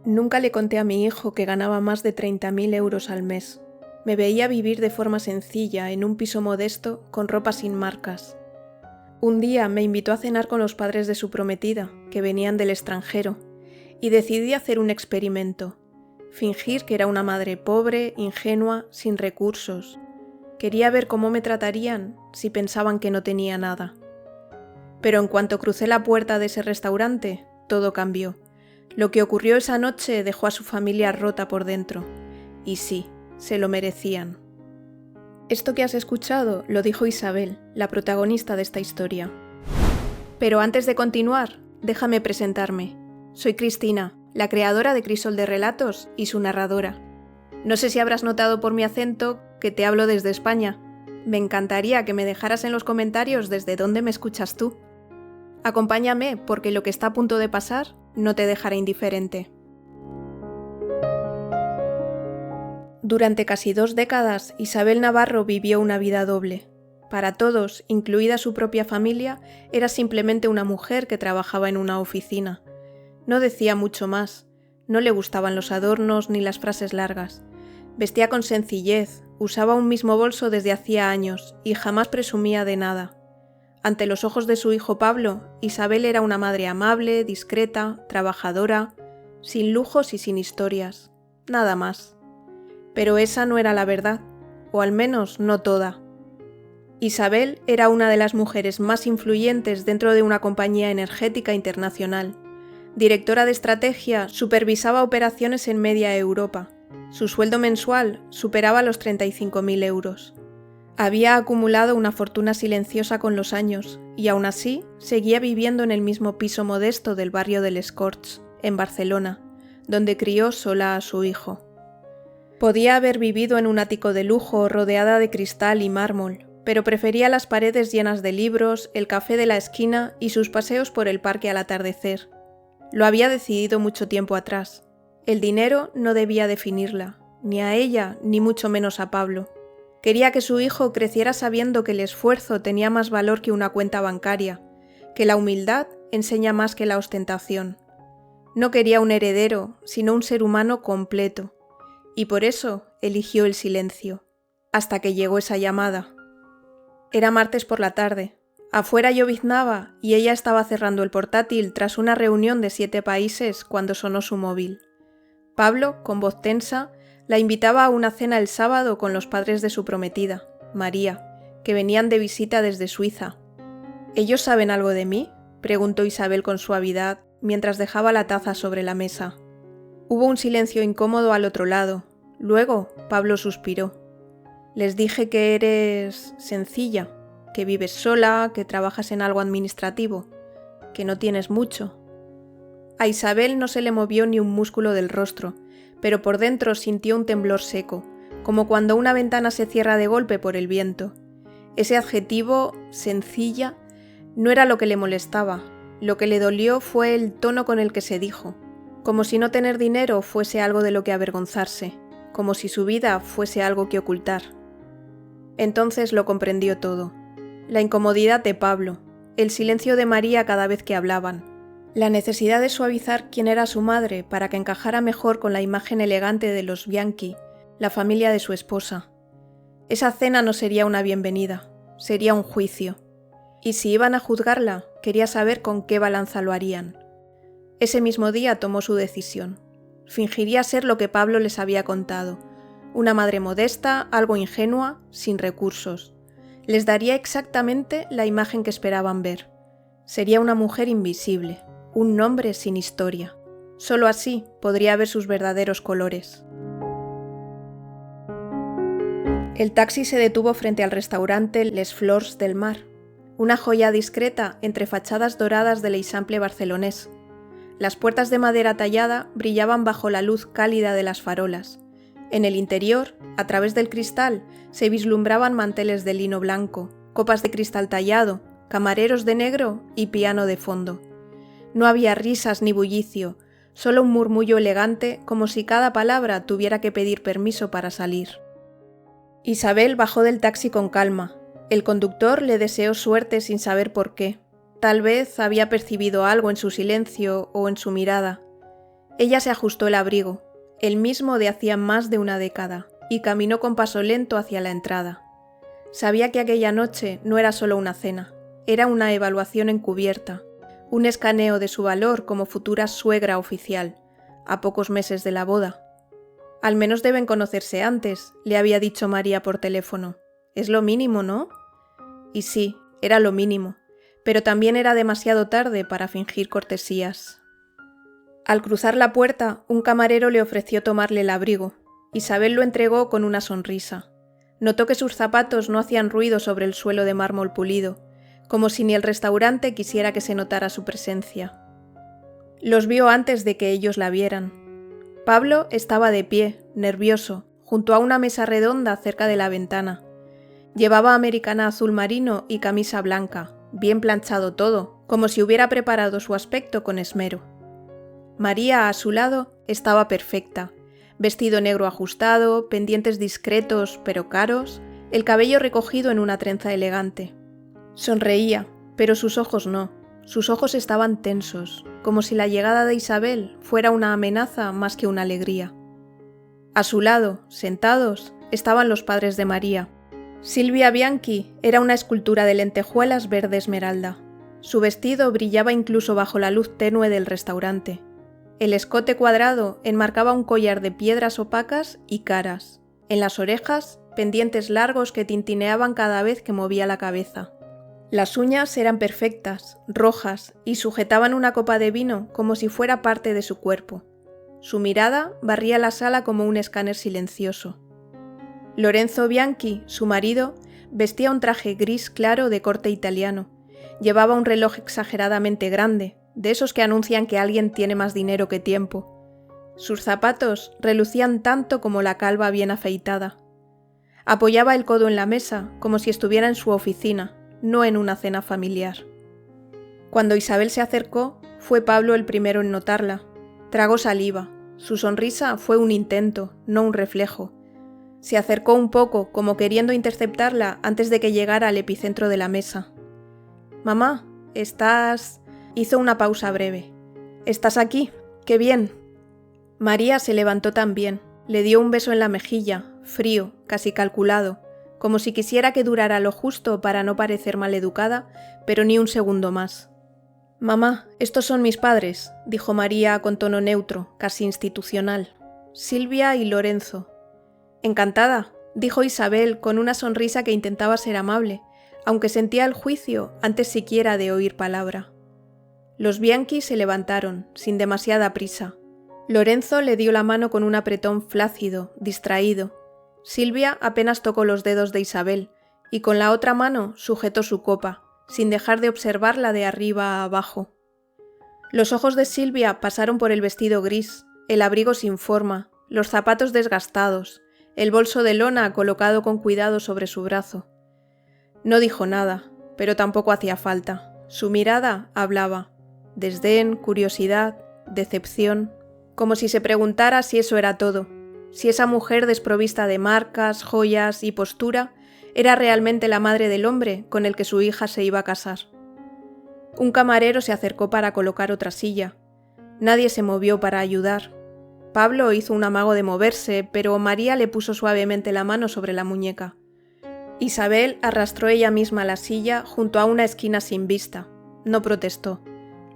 Nunca le conté a mi hijo que ganaba más de 30.000 euros al mes. Me veía vivir de forma sencilla en un piso modesto con ropa sin marcas. Un día me invitó a cenar con los padres de su prometida, que venían del extranjero, y decidí hacer un experimento. Fingir que era una madre pobre, ingenua, sin recursos. Quería ver cómo me tratarían si pensaban que no tenía nada. Pero en cuanto crucé la puerta de ese restaurante, todo cambió. Lo que ocurrió esa noche dejó a su familia rota por dentro. Y sí, se lo merecían. Esto que has escuchado lo dijo Isabel, la protagonista de esta historia. Pero antes de continuar, déjame presentarme. Soy Cristina, la creadora de Crisol de Relatos y su narradora. No sé si habrás notado por mi acento que te hablo desde España. Me encantaría que me dejaras en los comentarios desde dónde me escuchas tú. Acompáñame porque lo que está a punto de pasar no te dejará indiferente. Durante casi 2 décadas, Isabel Navarro vivió una vida doble. Para todos, incluida su propia familia, era simplemente una mujer que trabajaba en una oficina. No decía mucho más, no le gustaban los adornos ni las frases largas. Vestía con sencillez, usaba un mismo bolso desde hacía años y jamás presumía de nada. Ante los ojos de su hijo Pablo, Isabel era una madre amable, discreta, trabajadora, sin lujos y sin historias, nada más. Pero esa no era la verdad, o al menos no toda. Isabel era una de las mujeres más influyentes dentro de una compañía energética internacional. Directora de estrategia, supervisaba operaciones en media Europa. Su sueldo mensual superaba los 35.000 euros. Había acumulado una fortuna silenciosa con los años y aún así seguía viviendo en el mismo piso modesto del barrio del Escorts, en Barcelona, donde crió sola a su hijo. Podía haber vivido en un ático de lujo rodeada de cristal y mármol, pero prefería las paredes llenas de libros, el café de la esquina y sus paseos por el parque al atardecer. Lo había decidido mucho tiempo atrás. El dinero no debía definirla, ni a ella ni mucho menos a Pablo. Quería que su hijo creciera sabiendo que el esfuerzo tenía más valor que una cuenta bancaria, que la humildad enseña más que la ostentación. No quería un heredero, sino un ser humano completo. Y por eso eligió el silencio, hasta que llegó esa llamada. Era martes por la tarde. Afuera lloviznaba y ella estaba cerrando el portátil tras una reunión de 7 países cuando sonó su móvil. Pablo, con voz tensa, la invitaba a una cena el sábado con los padres de su prometida, María, que venían de visita desde Suiza. ¿Ellos saben algo de mí?, preguntó Isabel con suavidad, mientras dejaba la taza sobre la mesa. Hubo un silencio incómodo al otro lado. Luego, Pablo suspiró. Les dije que eres sencilla, que vives sola, que trabajas en algo administrativo, que no tienes mucho. A Isabel no se le movió ni un músculo del rostro, pero por dentro sintió un temblor seco, como cuando una ventana se cierra de golpe por el viento. Ese adjetivo, sencilla, no era lo que le molestaba. Lo que le dolió fue el tono con el que se dijo, como si no tener dinero fuese algo de lo que avergonzarse, como si su vida fuese algo que ocultar. Entonces lo comprendió todo. La incomodidad de Pablo, el silencio de María cada vez que hablaban, la necesidad de suavizar quién era su madre para que encajara mejor con la imagen elegante de los Bianchi, la familia de su esposa. Esa cena no sería una bienvenida, sería un juicio. Y si iban a juzgarla, quería saber con qué balanza lo harían. Ese mismo día tomó su decisión. Fingiría ser lo que Pablo les había contado, una madre modesta, algo ingenua, sin recursos. Les daría exactamente la imagen que esperaban ver. Sería una mujer invisible, un nombre sin historia. Solo así podría ver sus verdaderos colores. El taxi se detuvo frente al restaurante Les Flors del Mar, una joya discreta entre fachadas doradas del Eixample barcelonés. Las puertas de madera tallada brillaban bajo la luz cálida de las farolas. En el interior, a través del cristal, se vislumbraban manteles de lino blanco, copas de cristal tallado, camareros de negro y piano de fondo. No había risas ni bullicio, solo un murmullo elegante como si cada palabra tuviera que pedir permiso para salir. Isabel bajó del taxi con calma. El conductor le deseó suerte sin saber por qué. Tal vez había percibido algo en su silencio o en su mirada. Ella se ajustó el abrigo, el mismo de hacía más de una década, y caminó con paso lento hacia la entrada. Sabía que aquella noche no era solo una cena, era una evaluación encubierta, un escaneo de su valor como futura suegra oficial, a pocos meses de la boda. Al menos deben conocerse antes, le había dicho María por teléfono. Es lo mínimo, ¿no? Y sí, era lo mínimo, pero también era demasiado tarde para fingir cortesías. Al cruzar la puerta, un camarero le ofreció tomarle el abrigo. Isabel lo entregó con una sonrisa. Notó que sus zapatos no hacían ruido sobre el suelo de mármol pulido, como si ni el restaurante quisiera que se notara su presencia. Los vio antes de que ellos la vieran. Pablo estaba de pie, nervioso, junto a una mesa redonda cerca de la ventana. Llevaba americana azul marino y camisa blanca, bien planchado todo, como si hubiera preparado su aspecto con esmero. María, a su lado, estaba perfecta, vestido negro ajustado, pendientes discretos pero caros, el cabello recogido en una trenza elegante. Sonreía, pero sus ojos no. Sus ojos estaban tensos, como si la llegada de Isabel fuera una amenaza más que una alegría. A su lado, sentados, estaban los padres de María. Silvia Bianchi era una escultura de lentejuelas verde esmeralda. Su vestido brillaba incluso bajo la luz tenue del restaurante. El escote cuadrado enmarcaba un collar de piedras opacas y caras. En las orejas, pendientes largos que tintineaban cada vez que movía la cabeza. Las uñas eran perfectas, rojas, y sujetaban una copa de vino como si fuera parte de su cuerpo. Su mirada barría la sala como un escáner silencioso. Lorenzo Bianchi, su marido, vestía un traje gris claro de corte italiano. Llevaba un reloj exageradamente grande, de esos que anuncian que alguien tiene más dinero que tiempo. Sus zapatos relucían tanto como la calva bien afeitada. Apoyaba el codo en la mesa, como si estuviera en su oficina, no en una cena familiar. Cuando Isabel se acercó, fue Pablo el primero en notarla. Tragó saliva. Su sonrisa fue un intento, no un reflejo. Se acercó un poco, como queriendo interceptarla antes de que llegara al epicentro de la mesa. «Mamá, estás...» Hizo una pausa breve. «¿Estás aquí? ¡Qué bien!». María se levantó también. Le dio un beso en la mejilla, frío, casi calculado, como si quisiera que durara lo justo para no parecer maleducada, pero ni un segundo más. «Mamá, estos son mis padres», dijo María con tono neutro, casi institucional. «Silvia y Lorenzo». «Encantada», dijo Isabel con una sonrisa que intentaba ser amable, aunque sentía el juicio antes siquiera de oír palabra. Los Bianchi se levantaron, sin demasiada prisa. Lorenzo le dio la mano con un apretón flácido, distraído. Silvia apenas tocó los dedos de Isabel, y con la otra mano sujetó su copa, sin dejar de observarla de arriba a abajo. Los ojos de Silvia pasaron por el vestido gris, el abrigo sin forma, los zapatos desgastados, el bolso de lona colocado con cuidado sobre su brazo. No dijo nada, pero tampoco hacía falta. Su mirada hablaba. Desdén, curiosidad, decepción, como si se preguntara si eso era todo, si esa mujer desprovista de marcas, joyas y postura era realmente la madre del hombre con el que su hija se iba a casar. Un camarero se acercó para colocar otra silla. Nadie se movió para ayudar. Pablo hizo un amago de moverse, pero María le puso suavemente la mano sobre la muñeca. Isabel arrastró ella misma la silla junto a una esquina sin vista. No protestó.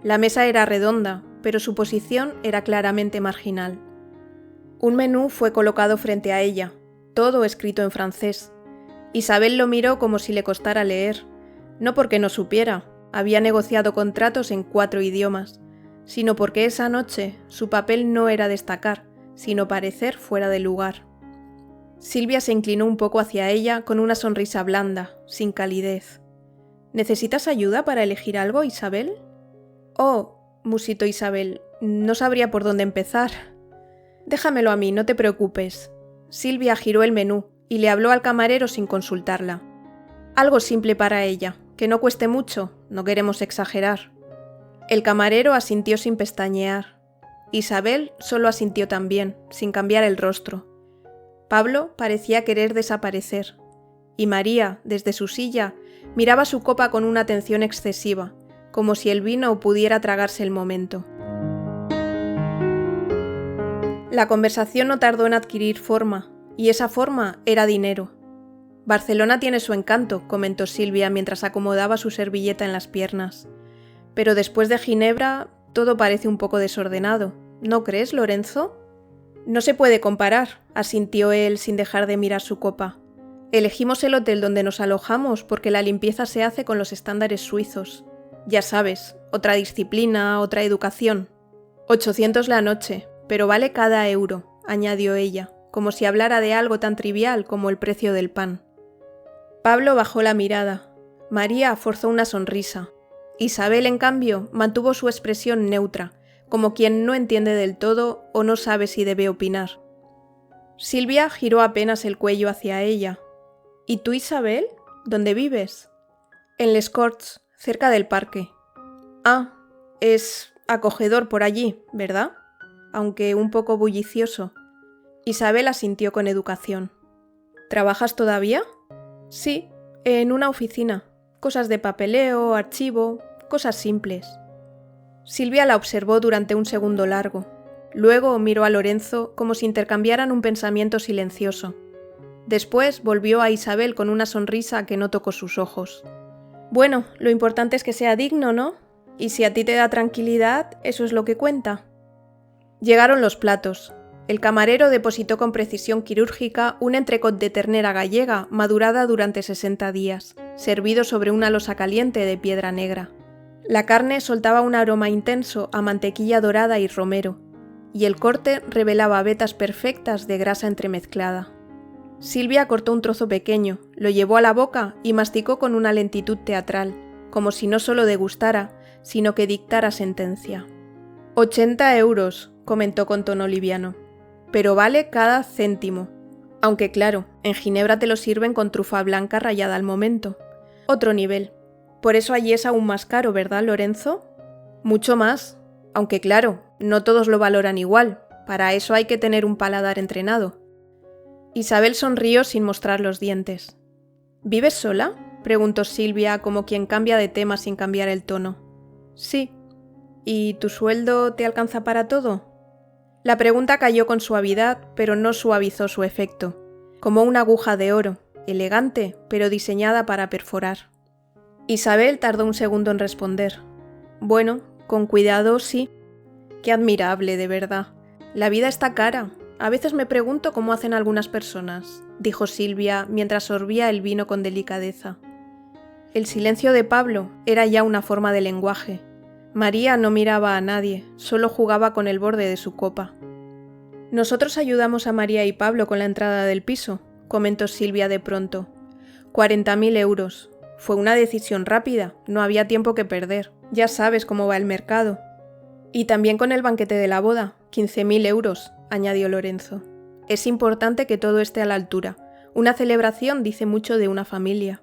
La mesa era redonda, pero su posición era claramente marginal. Un menú fue colocado frente a ella, todo escrito en francés. Isabel lo miró como si le costara leer, no porque no supiera, había negociado contratos en 4 idiomas, sino porque esa noche su papel no era destacar, sino parecer fuera de lugar. Silvia se inclinó un poco hacia ella con una sonrisa blanda, sin calidez. «¿Necesitas ayuda para elegir algo, Isabel?» «Oh», musitó Isabel, «no sabría por dónde empezar». «Déjamelo a mí, no te preocupes». Silvia giró el menú y le habló al camarero sin consultarla. «Algo simple para ella, que no cueste mucho, no queremos exagerar». El camarero asintió sin pestañear. Isabel solo asintió también, sin cambiar el rostro. Pablo parecía querer desaparecer, y María, desde su silla, miraba su copa con una atención excesiva, como si el vino pudiera tragarse el momento. La conversación no tardó en adquirir forma, y esa forma era dinero. Barcelona tiene su encanto, comentó Silvia mientras acomodaba su servilleta en las piernas. Pero después de Ginebra, todo parece un poco desordenado. ¿No crees, Lorenzo? No se puede comparar, asintió él sin dejar de mirar su copa. Elegimos el hotel donde nos alojamos porque la limpieza se hace con los estándares suizos. Ya sabes, otra disciplina, otra educación. 800 la noche, pero vale cada euro, añadió ella, como si hablara de algo tan trivial como el precio del pan. Pablo bajó la mirada. María forzó una sonrisa. Isabel, en cambio, mantuvo su expresión neutra, como quien no entiende del todo o no sabe si debe opinar. Silvia giró apenas el cuello hacia ella. ¿Y tú, Isabel? ¿Dónde vives? En Les Corts, cerca del parque. Ah, es acogedor por allí, ¿verdad? Aunque un poco bullicioso. Isabel asintió con educación. ¿Trabajas todavía? Sí, en una oficina. Cosas de papeleo, archivo, cosas simples. Silvia la observó durante un segundo largo. Luego miró a Lorenzo como si intercambiaran un pensamiento silencioso. Después volvió a Isabel con una sonrisa que no tocó sus ojos. Bueno, lo importante es que sea digno, ¿no? Y si a ti te da tranquilidad, eso es lo que cuenta. Llegaron los platos. El camarero depositó con precisión quirúrgica un entrecot de ternera gallega madurada durante 60 días, servido sobre una losa caliente de piedra negra. La carne soltaba un aroma intenso a mantequilla dorada y romero, y el corte revelaba vetas perfectas de grasa entremezclada. Silvia cortó un trozo pequeño, lo llevó a la boca y masticó con una lentitud teatral, como si no solo degustara, sino que dictara sentencia. 80 euros, comentó con tono liviano. Pero vale cada céntimo. Aunque claro, en Ginebra te lo sirven con trufa blanca rallada al momento. Otro nivel. Por eso allí es aún más caro, ¿verdad, Lorenzo? Mucho más. Aunque claro, no todos lo valoran igual. Para eso hay que tener un paladar entrenado. Isabel sonrió sin mostrar los dientes. ¿Vives sola?, preguntó Silvia como quien cambia de tema sin cambiar el tono. Sí. ¿Y tu sueldo te alcanza para todo? La pregunta cayó con suavidad, pero no suavizó su efecto, como una aguja de oro, elegante, pero diseñada para perforar. Isabel tardó un segundo en responder. Bueno, con cuidado, sí. Qué admirable, de verdad. La vida está cara. A veces me pregunto cómo hacen algunas personas, dijo Silvia mientras sorbía el vino con delicadeza. El silencio de Pablo era ya una forma de lenguaje. María no miraba a nadie, solo jugaba con el borde de su copa. Nosotros ayudamos a María y Pablo con la entrada del piso, comentó Silvia de pronto. 40.000 euros. Fue una decisión rápida, no había tiempo que perder. Ya sabes cómo va el mercado. Y también con el banquete de la boda, 15.000 euros, añadió Lorenzo. Es importante que todo esté a la altura. Una celebración dice mucho de una familia.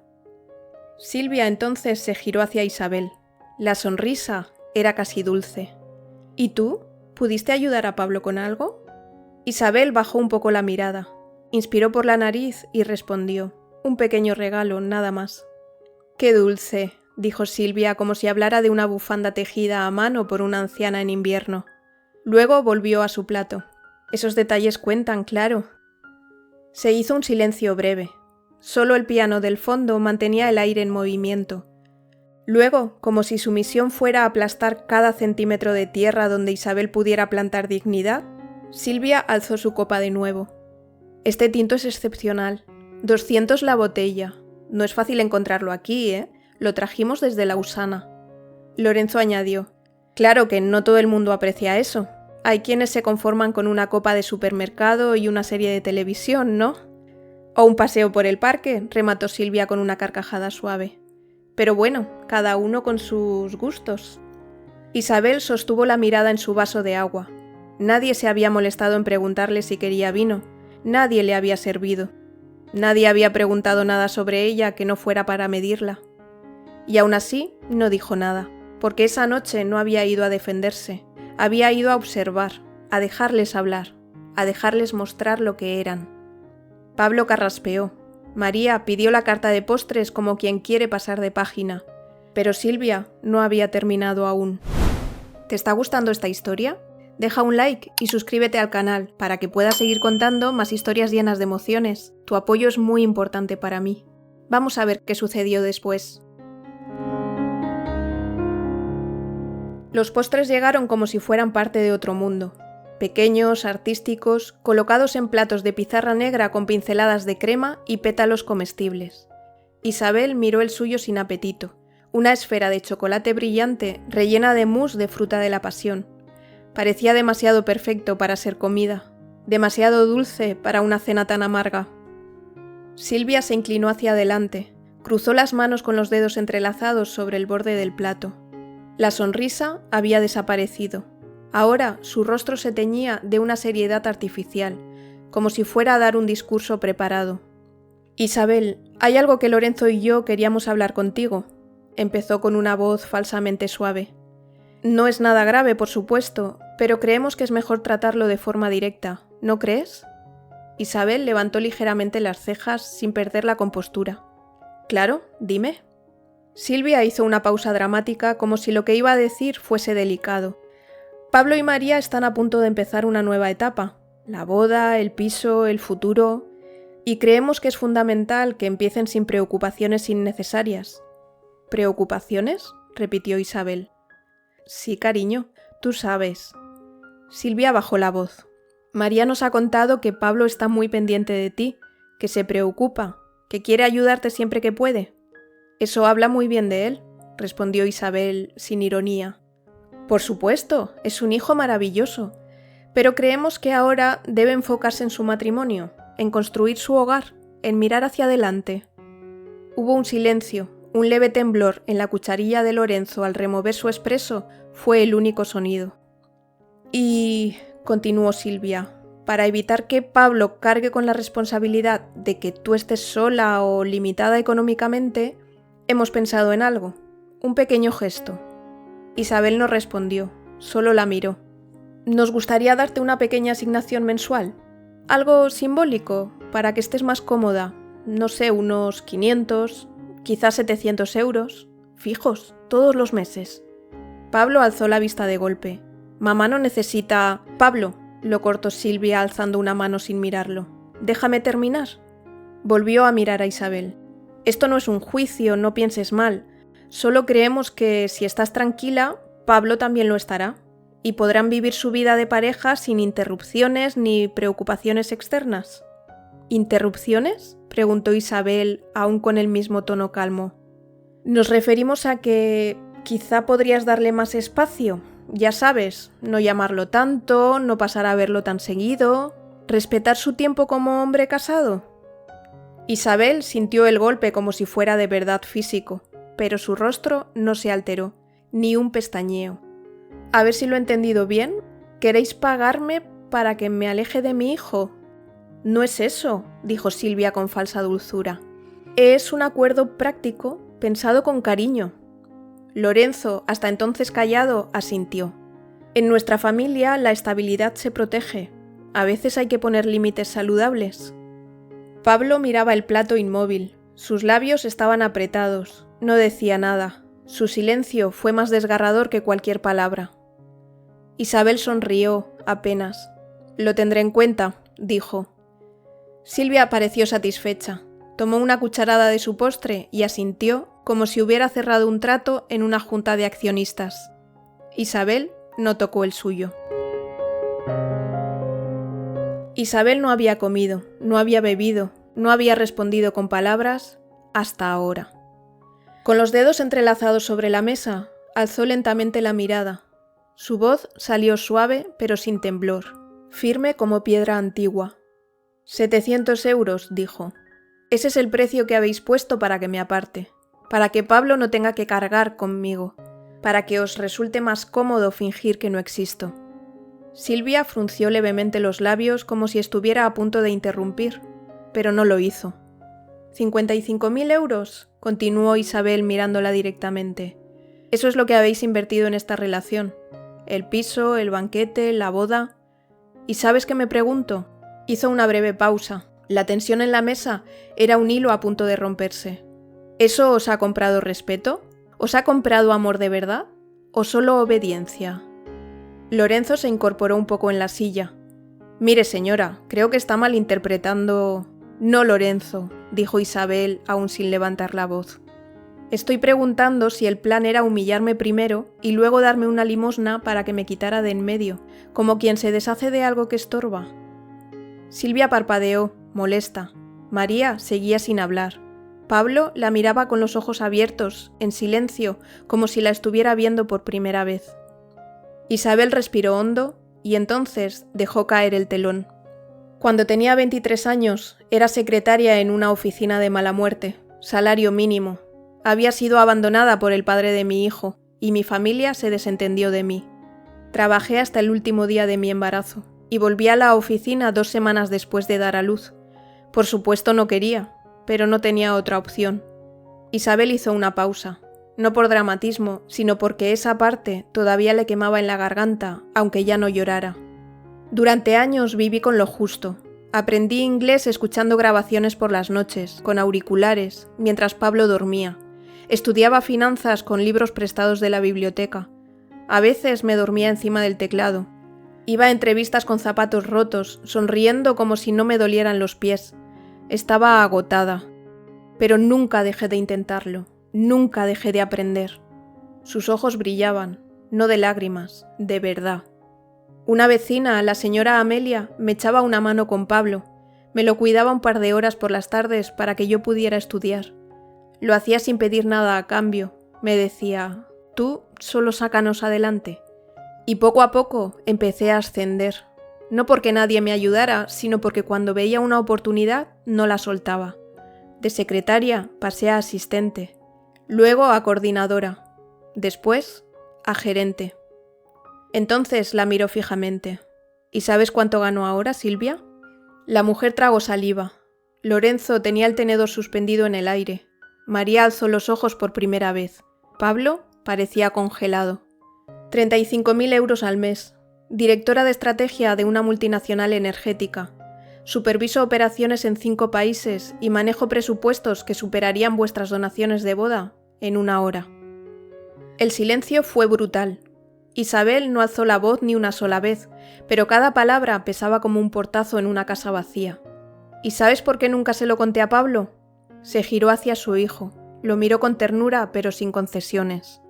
Silvia entonces se giró hacia Isabel. La sonrisa era casi dulce. ¿Y tú? ¿Pudiste ayudar a Pablo con algo? Isabel bajó un poco la mirada, inspiró por la nariz y respondió: un pequeño regalo, nada más. ¡Qué dulce!, dijo Silvia como si hablara de una bufanda tejida a mano por una anciana en invierno. Luego volvió a su plato. Esos detalles cuentan, claro. Se hizo un silencio breve. Solo el piano del fondo mantenía el aire en movimiento. Luego, como si su misión fuera aplastar cada centímetro de tierra donde Isabel pudiera plantar dignidad, Silvia alzó su copa de nuevo. Este tinto es excepcional. 200 la botella. No es fácil encontrarlo aquí, ¿eh? Lo trajimos desde Lausana. Lorenzo añadió: claro que no todo el mundo aprecia eso. Hay quienes se conforman con una copa de supermercado y una serie de televisión, ¿no? O un paseo por el parque, remató Silvia con una carcajada suave. Pero bueno, cada uno con sus gustos. Isabel sostuvo la mirada en su vaso de agua. Nadie se había molestado en preguntarle si quería vino. Nadie le había servido. Nadie había preguntado nada sobre ella que no fuera para medirla. Y aún así no dijo nada, porque esa noche no había ido a defenderse. Había ido a observar, a dejarles hablar, a dejarles mostrar lo que eran. Pablo carraspeó. María pidió la carta de postres como quien quiere pasar de página, pero Silvia no había terminado aún. ¿Te está gustando esta historia? Deja un like y suscríbete al canal para que puedas seguir contando más historias llenas de emociones. Tu apoyo es muy importante para mí. Vamos a ver qué sucedió después. Los postres llegaron como si fueran parte de otro mundo. Pequeños, artísticos, colocados en platos de pizarra negra con pinceladas de crema y pétalos comestibles. Isabel miró el suyo sin apetito. Una esfera de chocolate brillante rellena de mousse de fruta de la pasión. Parecía demasiado perfecto para ser comida, demasiado dulce para una cena tan amarga. Silvia se inclinó hacia adelante, cruzó las manos con los dedos entrelazados sobre el borde del plato. La sonrisa había desaparecido. Ahora su rostro se teñía de una seriedad artificial, como si fuera a dar un discurso preparado. «Isabel, hay algo que Lorenzo y yo queríamos hablar contigo», empezó con una voz falsamente suave. «No es nada grave, por supuesto, pero creemos que es mejor tratarlo de forma directa, ¿no crees?» Isabel levantó ligeramente las cejas sin perder la compostura. «Claro, dime». Silvia hizo una pausa dramática como si lo que iba a decir fuese delicado. Pablo y María están a punto de empezar una nueva etapa, la boda, el piso, el futuro, y creemos que es fundamental que empiecen sin preocupaciones innecesarias. ¿Preocupaciones?, repitió Isabel. Sí, cariño, tú sabes. Silvia bajó la voz. María nos ha contado que Pablo está muy pendiente de ti, que se preocupa, que quiere ayudarte siempre que puede. Eso habla muy bien de él, respondió Isabel sin ironía. Por supuesto, es un hijo maravilloso, pero creemos que ahora debe enfocarse en su matrimonio, en construir su hogar, en mirar hacia adelante. Hubo un silencio, un leve temblor en la cucharilla de Lorenzo al remover su espresso fue el único sonido. Y, continuó Silvia, para evitar que Pablo cargue con la responsabilidad de que tú estés sola o limitada económicamente, hemos pensado en algo, un pequeño gesto. Isabel no respondió, solo la miró. Nos gustaría darte una pequeña asignación mensual, algo simbólico, para que estés más cómoda, no sé, unos 500, quizás 700 euros, fijos, todos los meses. Pablo alzó la vista de golpe. Mamá no necesita... Pablo, lo cortó Silvia alzando una mano sin mirarlo. Déjame terminar. Volvió a mirar a Isabel. Esto no es un juicio, no pienses mal. Solo creemos que si estás tranquila, Pablo también lo estará. Y podrán vivir su vida de pareja sin interrupciones ni preocupaciones externas. ¿Interrupciones?, preguntó Isabel, aún con el mismo tono calmo. Nos referimos a que quizá podrías darle más espacio. Ya sabes, no llamarlo tanto, no pasar a verlo tan seguido, respetar su tiempo como hombre casado. Isabel sintió el golpe como si fuera de verdad físico, pero su rostro no se alteró, ni un pestañeo. A ver si lo he entendido bien. ¿Queréis pagarme para que me aleje de mi hijo? No es eso, dijo Silvia con falsa dulzura. Es un acuerdo práctico, pensado con cariño. Lorenzo, hasta entonces callado, asintió. En nuestra familia la estabilidad se protege. A veces hay que poner límites saludables. Pablo miraba el plato inmóvil. Sus labios estaban apretados. No decía nada. Su silencio fue más desgarrador que cualquier palabra. Isabel sonrió, apenas. «Lo tendré en cuenta», dijo. Silvia pareció satisfecha. Tomó una cucharada de su postre y asintió como si hubiera cerrado un trato en una junta de accionistas. Isabel no tocó el suyo. Isabel no había comido, no había bebido, no había respondido con palabras hasta ahora. Con los dedos entrelazados sobre la mesa, alzó lentamente la mirada. Su voz salió suave pero sin temblor, firme como piedra antigua. 700 euros, dijo. Ese es el precio que habéis puesto para que me aparte, para que Pablo no tenga que cargar conmigo, para que os resulte más cómodo fingir que no existo. Silvia frunció levemente los labios como si estuviera a punto de interrumpir, pero no lo hizo. ¿55.000 euros? Continuó Isabel mirándola directamente. Eso es lo que habéis invertido en esta relación. El piso, el banquete, la boda. ¿Y sabes qué me pregunto? Hizo una breve pausa. La tensión en la mesa era un hilo a punto de romperse. ¿Eso os ha comprado respeto? ¿Os ha comprado amor de verdad? ¿O solo obediencia? Lorenzo se incorporó un poco en la silla. «Mire, señora, creo que está malinterpretando...» «No, Lorenzo», dijo Isabel, aún sin levantar la voz. «Estoy preguntando si el plan era humillarme primero y luego darme una limosna para que me quitara de en medio, como quien se deshace de algo que estorba». Silvia parpadeó, molesta. María seguía sin hablar. Pablo la miraba con los ojos abiertos, en silencio, como si la estuviera viendo por primera vez. Isabel respiró hondo y entonces dejó caer el telón. Cuando tenía 23 años, era secretaria en una oficina de mala muerte, salario mínimo. Había sido abandonada por el padre de mi hijo y mi familia se desentendió de mí. Trabajé hasta el último día de mi embarazo y volví a la oficina 2 semanas después de dar a luz. Por supuesto no quería, pero no tenía otra opción. Isabel hizo una pausa, no por dramatismo, sino porque esa parte todavía le quemaba en la garganta, aunque ya no llorara. Durante años viví con lo justo. Aprendí inglés escuchando grabaciones por las noches, con auriculares, mientras Pablo dormía. Estudiaba finanzas con libros prestados de la biblioteca. A veces me dormía encima del teclado. Iba a entrevistas con zapatos rotos, sonriendo como si no me dolieran los pies. Estaba agotada. Pero nunca dejé de intentarlo, nunca dejé de aprender. Sus ojos brillaban, no de lágrimas, de verdad. Una vecina, la señora Amelia, me echaba una mano con Pablo. Me lo cuidaba un par de horas por las tardes para que yo pudiera estudiar. Lo hacía sin pedir nada a cambio. Me decía, tú solo sácanos adelante. Y poco a poco empecé a ascender. No porque nadie me ayudara, sino porque cuando veía una oportunidad no la soltaba. De secretaria pasé a asistente, luego a coordinadora, después a gerente. Entonces la miró fijamente. ¿Y sabes cuánto gano ahora, Silvia? La mujer tragó saliva. Lorenzo tenía el tenedor suspendido en el aire. María alzó los ojos por primera vez. Pablo parecía congelado. 35.000 euros al mes. Directora de estrategia de una multinacional energética. Superviso operaciones en 5 países y manejo presupuestos que superarían vuestras donaciones de boda en 1 hora. El silencio fue brutal. Isabel no alzó la voz ni una sola vez, pero cada palabra pesaba como un portazo en una casa vacía. ¿Y sabes por qué nunca se lo conté a Pablo? Se giró hacia su hijo, lo miró con ternura pero sin concesiones.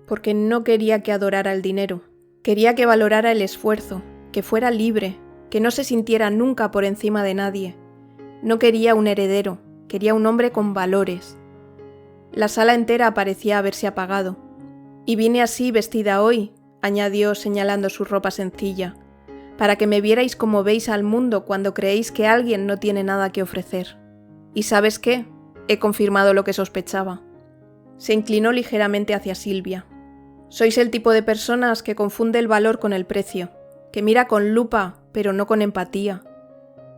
Porque no quería que adorara el dinero, quería que valorara el esfuerzo, que fuera libre, que no se sintiera nunca por encima de nadie. No quería un heredero, quería un hombre con valores. La sala entera parecía haberse apagado. Y vine así vestida hoy, añadió señalando su ropa sencilla, para que me vierais como veis al mundo cuando creéis que alguien no tiene nada que ofrecer. ¿Y sabes qué? He confirmado lo que sospechaba. Se inclinó ligeramente hacia Silvia. Sois el tipo de personas que confunde el valor con el precio, que mira con lupa, pero no con empatía.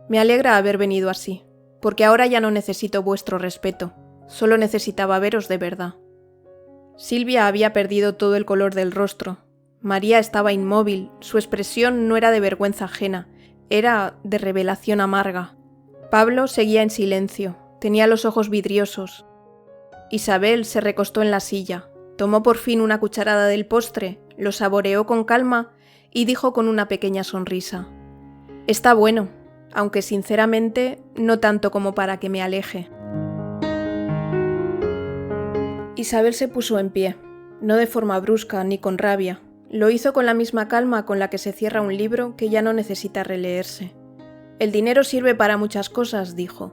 Me alegra haber venido así, porque ahora ya no necesito vuestro respeto, solo necesitaba veros de verdad. Silvia había perdido todo el color del rostro. María estaba inmóvil, su expresión no era de vergüenza ajena, era de revelación amarga. Pablo seguía en silencio, tenía los ojos vidriosos. Isabel se recostó en la silla, tomó por fin una cucharada del postre, lo saboreó con calma y dijo con una pequeña sonrisa: «Está bueno, aunque sinceramente no tanto como para que me aleje». Isabel se puso en pie, no de forma brusca ni con rabia. Lo hizo con la misma calma con la que se cierra un libro que ya no necesita releerse. «El dinero sirve para muchas cosas», dijo,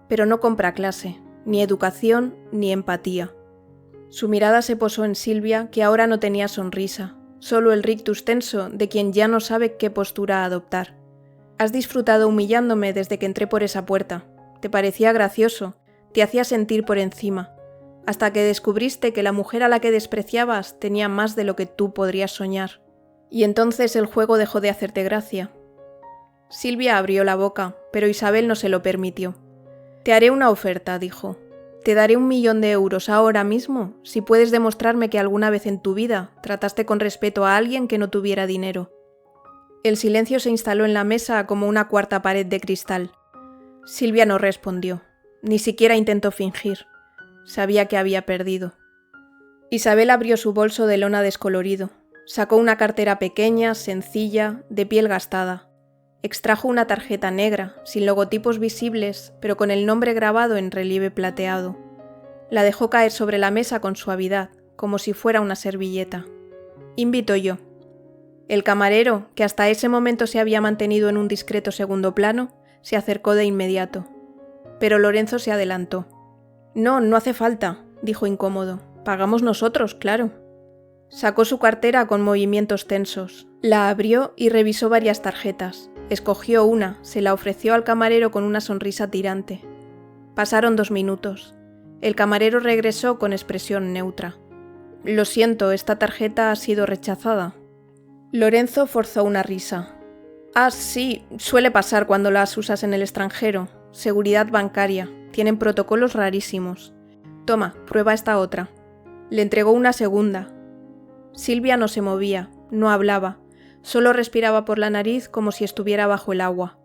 «pero no compra clase, ni educación, ni empatía». Su mirada se posó en Silvia, que ahora no tenía sonrisa, solo el rictus tenso de quien ya no sabe qué postura adoptar. «Has disfrutado humillándome desde que entré por esa puerta. Te parecía gracioso, te hacía sentir por encima, hasta que descubriste que la mujer a la que despreciabas tenía más de lo que tú podrías soñar. Y entonces el juego dejó de hacerte gracia». Silvia abrió la boca, pero Isabel no se lo permitió. «Te haré una oferta», dijo. «Te daré 1.000.000 de euros ahora mismo si puedes demostrarme que alguna vez en tu vida trataste con respeto a alguien que no tuviera dinero». El silencio se instaló en la mesa como una cuarta pared de cristal. Silvia no respondió, ni siquiera intentó fingir. Sabía que había perdido. Isabel abrió su bolso de lona descolorido. Sacó una cartera pequeña, sencilla, de piel gastada. Extrajo una tarjeta negra, sin logotipos visibles, pero con el nombre grabado en relieve plateado. La dejó caer sobre la mesa con suavidad, como si fuera una servilleta. Invito yo. El camarero, que hasta ese momento se había mantenido en un discreto segundo plano, se acercó de inmediato. Pero Lorenzo se adelantó. No, no hace falta, dijo incómodo. Pagamos nosotros, claro. Sacó su cartera con movimientos tensos. La abrió y revisó varias tarjetas. Escogió una, se la ofreció al camarero con una sonrisa tirante. Pasaron 2 minutos. El camarero regresó con expresión neutra. Lo siento, esta tarjeta ha sido rechazada. Lorenzo forzó una risa. Ah, sí, suele pasar cuando las usas en el extranjero. Seguridad bancaria. Tienen protocolos rarísimos. Toma, prueba esta otra. Le entregó una segunda. Silvia no se movía, no hablaba. Solo respiraba por la nariz como si estuviera bajo el agua.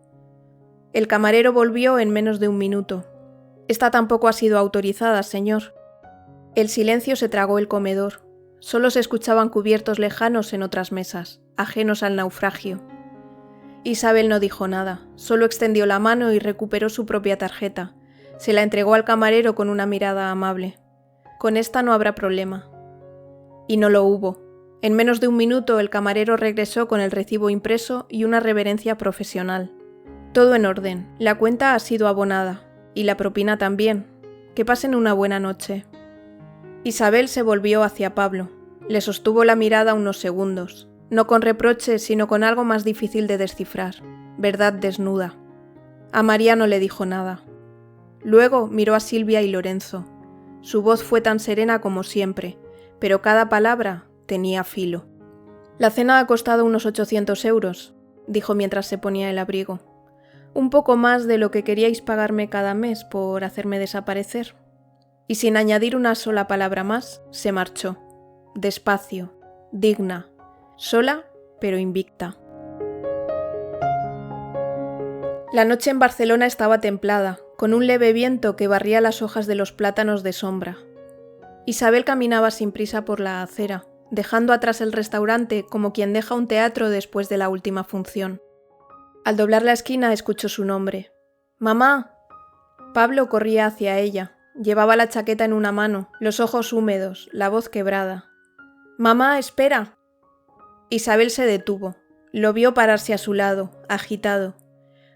El camarero volvió en menos de 1 minuto. Esta tampoco ha sido autorizada, señor. El silencio se tragó el comedor. Solo se escuchaban cubiertos lejanos en otras mesas, ajenos al naufragio. Isabel no dijo nada, solo extendió la mano y recuperó su propia tarjeta. Se la entregó al camarero con una mirada amable. Con esta no habrá problema. Y no lo hubo. En menos de 1 minuto el camarero regresó con el recibo impreso y una reverencia profesional. Todo en orden, la cuenta ha sido abonada, y la propina también. Que pasen una buena noche. Isabel se volvió hacia Pablo. Le sostuvo la mirada unos segundos, no con reproche, sino con algo más difícil de descifrar, verdad desnuda. A María no le dijo nada. Luego miró a Silvia y Lorenzo. Su voz fue tan serena como siempre, pero cada palabra tenía filo. La cena ha costado unos 800 euros, dijo mientras se ponía el abrigo. Un poco más de lo que queríais pagarme cada mes por hacerme desaparecer. Y sin añadir una sola palabra más, se marchó. Despacio, digna, sola pero invicta. La noche en Barcelona estaba templada, con un leve viento que barría las hojas de los plátanos de sombra. Isabel caminaba sin prisa por la acera, dejando atrás el restaurante como quien deja un teatro después de la última función. Al doblar la esquina escuchó su nombre. ¡Mamá! Pablo corría hacia ella. Llevaba la chaqueta en una mano, los ojos húmedos, la voz quebrada. ¡Mamá, espera! Isabel se detuvo. Lo vio pararse a su lado, agitado.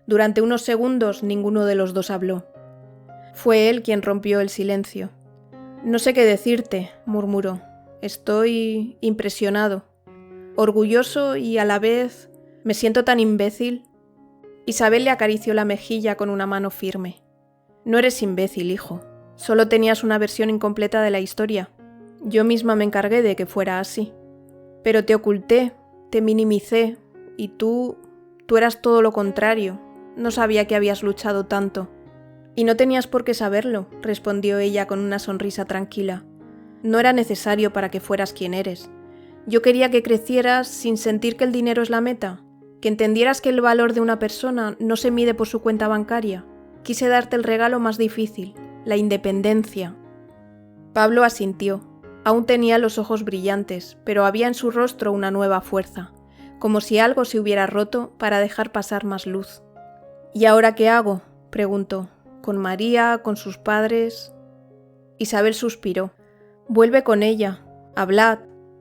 Durante unos segundos ninguno de los dos habló. Fue él quien rompió el silencio. No sé qué decirte, murmuró. Estoy impresionado, orgulloso y a la vez me siento tan imbécil. Isabel le acarició la mejilla con una mano firme. No eres imbécil, hijo. Solo tenías una versión incompleta de la historia. Yo misma me encargué de que fuera así. Pero te oculté, te minimicé, y tú eras todo lo contrario. No sabía que habías luchado tanto. Y no tenías por qué saberlo, respondió ella con una sonrisa tranquila. No era necesario para que fueras quien eres. Yo quería que crecieras sin sentir que el dinero es la meta, que entendieras que el valor de una persona no se mide por su cuenta bancaria. Quise darte el regalo más difícil, la independencia. Pablo asintió. Aún tenía los ojos brillantes, pero había en su rostro una nueva fuerza, como si algo se hubiera roto para dejar pasar más luz. ¿Y ahora qué hago?, preguntó. ¿Con María, con sus padres? Isabel suspiró. Vuelve con ella, hablad,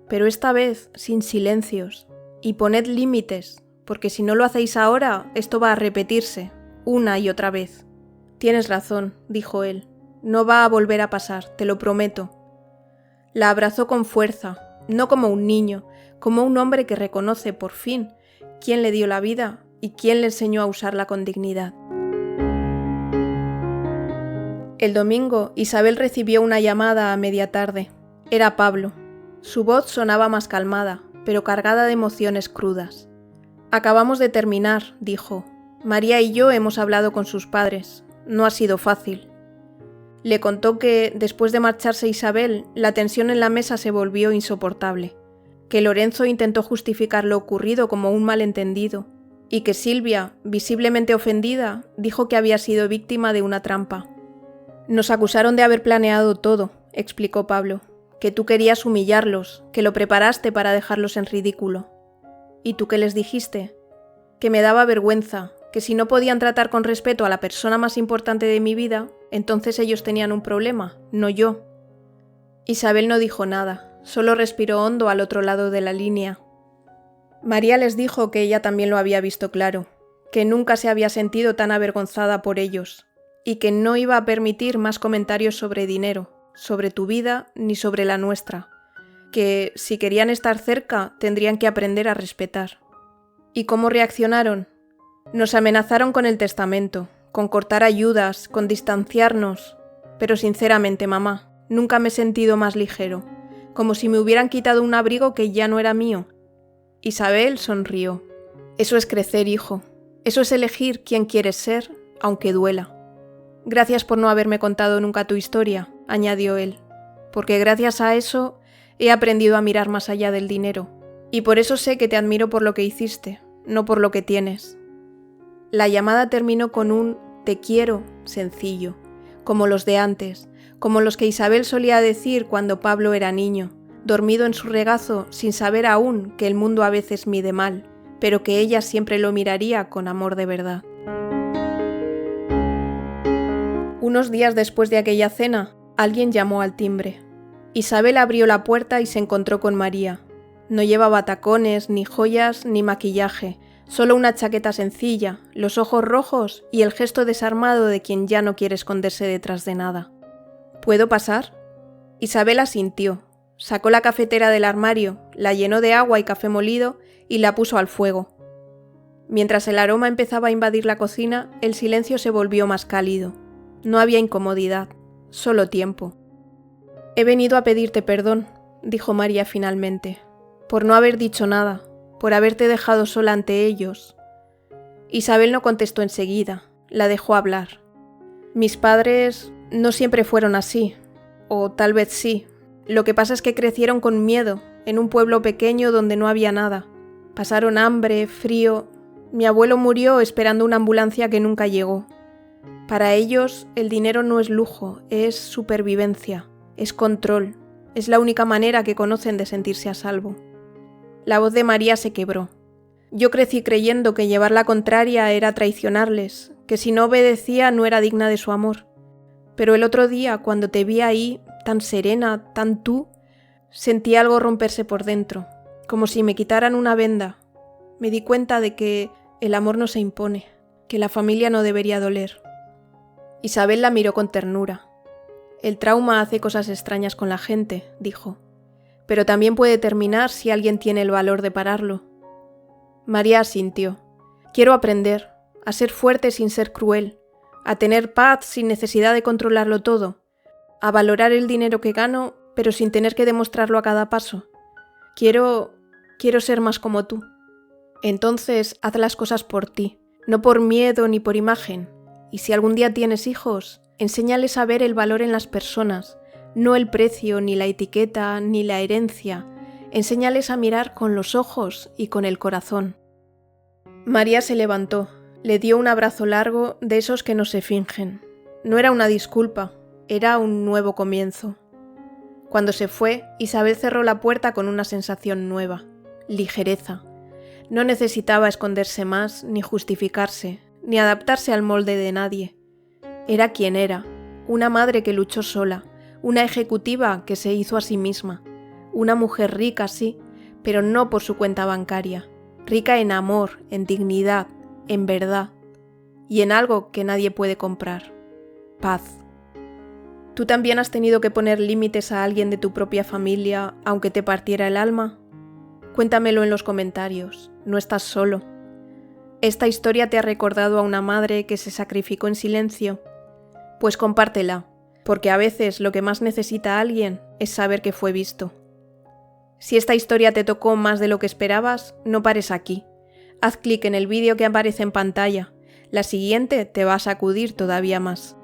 pero esta vez sin silencios, y poned límites, porque si no lo hacéis ahora, esto va a repetirse, una y otra vez. Tienes razón, dijo él, no va a volver a pasar, te lo prometo. La abrazó con fuerza, no como un niño, como un hombre que reconoce, por fin, quién le dio la vida y quién le enseñó a usarla con dignidad. El domingo, Isabel recibió una llamada a media tarde. Era Pablo. Su voz sonaba más calmada, pero cargada de emociones crudas. Acabamos de terminar, dijo. María y yo hemos hablado con sus padres. No ha sido fácil. Le contó que, después de marcharse Isabel, la tensión en la mesa se volvió insoportable, que Lorenzo intentó justificar lo ocurrido como un malentendido, y que Silvia, visiblemente ofendida, dijo que había sido víctima de una trampa. Nos acusaron de haber planeado todo, explicó Pablo, que tú querías humillarlos, que lo preparaste para dejarlos en ridículo. ¿Y tú qué les dijiste? Que me daba vergüenza, que si no podían tratar con respeto a la persona más importante de mi vida, entonces ellos tenían un problema, no yo. Isabel no dijo nada, solo respiró hondo al otro lado de la línea. María les dijo que ella también lo había visto claro, que nunca se había sentido tan avergonzada por ellos, y que no iba a permitir más comentarios sobre dinero, sobre tu vida ni sobre la nuestra, que si querían estar cerca tendrían que aprender a respetar. ¿Y cómo reaccionaron? Nos amenazaron con el testamento, con cortar ayudas, con distanciarnos, pero sinceramente, mamá, nunca me he sentido más ligero, como si me hubieran quitado un abrigo que ya no era mío. Isabel sonrió. Eso es crecer, hijo. Eso es elegir quién quieres ser, aunque duela. Gracias por no haberme contado nunca tu historia, añadió él, porque gracias a eso he aprendido a mirar más allá del dinero, y por eso sé que te admiro por lo que hiciste, no por lo que tienes. La llamada terminó con un te quiero sencillo, como los de antes, como los que Isabel solía decir cuando Pablo era niño, dormido en su regazo sin saber aún que el mundo a veces mide mal, pero que ella siempre lo miraría con amor de verdad. Unos días después de aquella cena, alguien llamó al timbre. Isabel abrió la puerta y se encontró con María. No llevaba tacones, ni joyas, ni maquillaje, solo una chaqueta sencilla, los ojos rojos y el gesto desarmado de quien ya no quiere esconderse detrás de nada. ¿Puedo pasar? Isabel asintió. Sacó la cafetera del armario, la llenó de agua y café molido y la puso al fuego. Mientras el aroma empezaba a invadir la cocina, el silencio se volvió más cálido. No había incomodidad, solo tiempo. «He venido a pedirte perdón», dijo María finalmente, «por no haber dicho nada, por haberte dejado sola ante ellos». Isabel no contestó enseguida, la dejó hablar. «Mis padres no siempre fueron así, o tal vez sí. Lo que pasa es que crecieron con miedo, en un pueblo pequeño donde no había nada. Pasaron hambre, frío. Mi abuelo murió esperando una ambulancia que nunca llegó. Para ellos, el dinero no es lujo, es supervivencia, es control, es la única manera que conocen de sentirse a salvo». La voz de María se quebró. «Yo crecí creyendo que llevar la contraria era traicionarles, que si no obedecía no era digna de su amor. Pero el otro día, cuando te vi ahí, tan serena, tan tú, sentí algo romperse por dentro, como si me quitaran una venda. Me di cuenta de que el amor no se impone, que la familia no debería doler». Isabel la miró con ternura. «El trauma hace cosas extrañas con la gente», dijo, «pero también puede terminar si alguien tiene el valor de pararlo». María asintió. «Quiero aprender, a ser fuerte sin ser cruel, a tener paz sin necesidad de controlarlo todo, a valorar el dinero que gano, pero sin tener que demostrarlo a cada paso. Quiero ser más como tú. Entonces, haz las cosas por ti, no por miedo ni por imagen. Y si algún día tienes hijos, enséñales a ver el valor en las personas, no el precio, ni la etiqueta, ni la herencia. Enséñales a mirar con los ojos y con el corazón». María se levantó, le dio un abrazo largo de esos que no se fingen. No era una disculpa, era un nuevo comienzo. Cuando se fue, Isabel cerró la puerta con una sensación nueva, ligereza. No necesitaba esconderse más, ni justificarse, ni adaptarse al molde de nadie. Era quien era, una madre que luchó sola, una ejecutiva que se hizo a sí misma, una mujer rica, sí, pero no por su cuenta bancaria, rica en amor, en dignidad, en verdad, y en algo que nadie puede comprar: paz. ¿Tú también has tenido que poner límites a alguien de tu propia familia, aunque te partiera el alma? Cuéntamelo en los comentarios, no estás solo. ¿Esta historia te ha recordado a una madre que se sacrificó en silencio? Pues compártela, porque a veces lo que más necesita alguien es saber que fue visto. Si esta historia te tocó más de lo que esperabas, no pares aquí. Haz clic en el vídeo que aparece en pantalla. La siguiente te va a sacudir todavía más.